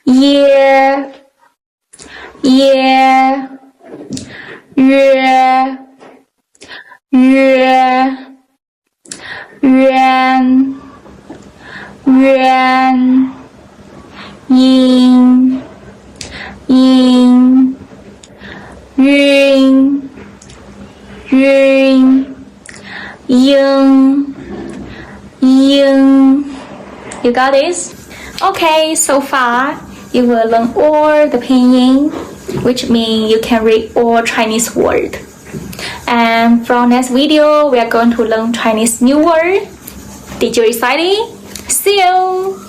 耶耶约约圆圆阴阴晕晕ying ying. You got this? Okay, so far you will learn all the pinyin, which means you can read all Chinese words. And from next video, we are going to learn Chinese new word. Did you excited? See you!